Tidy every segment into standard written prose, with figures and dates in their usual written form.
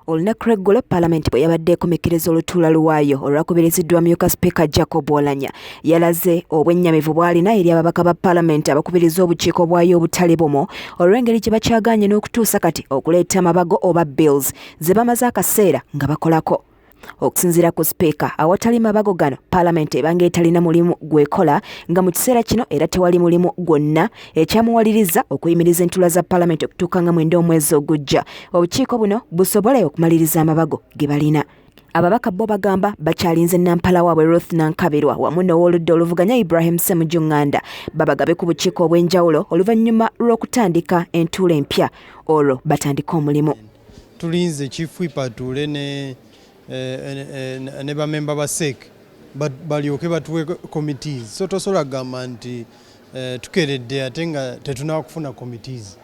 olunaku lw'eggulo Paalamenti bwe yabadde ekomekereza olutuula lwayo olwakubiriziddwa myuka Sipiika Jacob Oulanyah yalaze obwennyamivu bw'alina eri ababaka ba Paalamenti abakubiriza obukiiko bwayo obutali bumu olw'engeri gye bakyagaanye n'okutuusa kati okuleeta amabago oba bills ze bamaze akaseera nga bakolako. Okusinziira ku Sipiika, awatali mabago gano Paalamenti ebanga etalina mulimu gwekola nga mu kiseera kino era tewali mulimu gwonna ekyamuwaliriza okuyimiriza entuula za Paalamenti okutuuka nga 9 omwezi ogujja obukiiko buno busobole okumaliriza amabago ge balina. Ababaka bo bagamba bakyalinze nampala waabwe Ruth Nankabirwa wamu n'ow'oludda oluvuganya Ibrahim Ssemujju Nganda babagabe ku bukiiko obw'enjawulo oluvannyuma lw'okutandika entuula empya olwo batandika omulimu. Tulinze Chief Whip atuule ne bamemba ba SEC balyoke batuwe committees, so tosobola kugamba nti tukeredde ate nga tetunaba kufuna committees.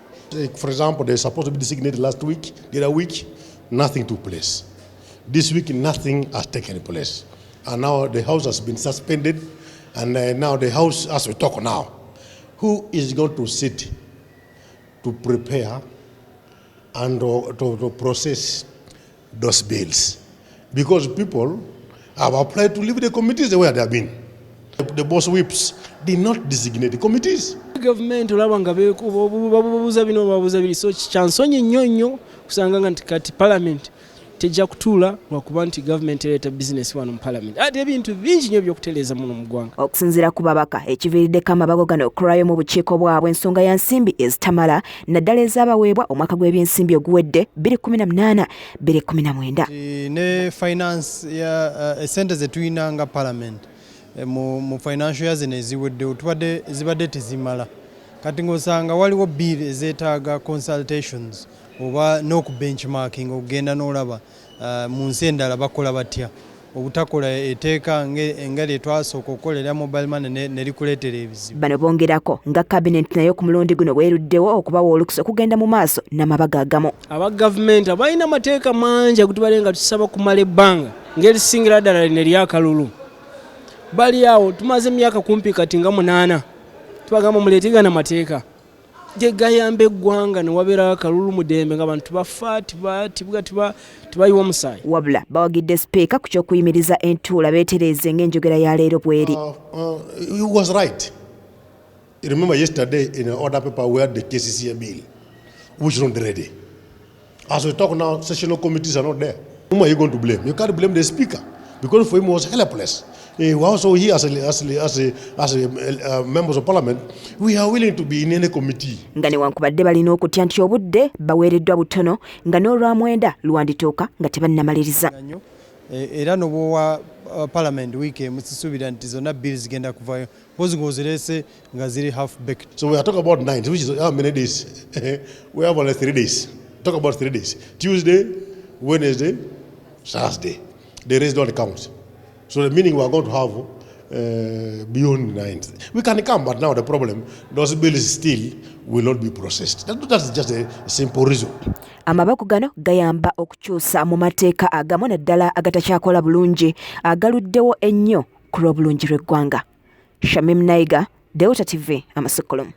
For example, they're supposed to be designated last week, the other week, nothing took place. This week, nothing has taken place. And now the House has been suspended, and now the House, as we talk now, who is going to sit to prepare and to process those bills? Because people have applied to leave the committees where they have been. The boss whips did not designate the committees. Government olaba nga babuuza bino babuuza biri, so kyansonyi nnyo kusanga nga kati Parliament tejja kutuula lwakuba nti government ereeta business wano mu Parliament. Ate ebintu bingi nnyo by'okutereeza muno mu ggwanga. Okusinziira ku babaka ekiviiriddeko amabago gano okulwayo mu bukiiko bwabwe ensonga ya nsimbi ezitamala naddala ezaabaweebwa omwaka gw'ebyensimbi oguwedde 2018-2019. Ne finance ya essente ze tulina nga Parliament mu financial year zino eziweddewo zibadde tezimala. Kati ng'osanga waliwo bill ezeetaaga consultations oba n'okubenchmarking okugenda n'olaba mu nsi endala bakola batya obutakola eteeka engeri twasooka okukolera mobile money ne likuleetera ebizibu. Bano bongerako nga Cabinet nayo ku mulundi guno weeruddewo okubawa olukusa okugenda mu maaso n'amabago agamu. Aba gavumenti abalina amateeka mangi agutubale nga tusaba kumala ebbanga ng'erisingira ddala lino eryakalulu. Bali awo tumaze emyaka kumpi kati nga 8 tubagamba muleetegana amateeka gye gayamba eggwanga ne wabeera akalulu mu ddembe nga bantu bafa tibayiwa omusaayi. Wabula bawagidde Sipiika ku ky'okuyimiriza entuula beetereeze ng'enjogera ya leero bw'eri. He was right. You remember yesterday in the order paper we had the KCCA bill, which is not ready. As we talk now, sessional committees are not there. Whom are you going to blame? You can't blame the Speaker because for him it was helpless. Also here as members of Parliament, we are willing to be in any committee. Nga newankubadde balina okutya nti obudde baweereddwa butono nga n'olwamwenda lwandituuka nga tebannamaliriza. Era n'obwowa Parliament week musisuubira nti zonna bills zigenda kuvayo mpozi ng'ozirese nga ziri half baked. So we are talking about 9, which is how many days? We have only 3 days. Talk about 3 days. Tuesday, Wednesday, Thursday. The rest don't count. So the meaning we are going to have beyond 9. We can come, but now the problem, those bills still will not be processed. That's just a simple reason. Amabago gano gayamba okukyusa mu mateeka agamu naddala agatakyakola bulungi agaluddewo ennyo ku lw'obulungi lw'eggwanga. Shamim Naiga, Delta TV, Amasukkulum.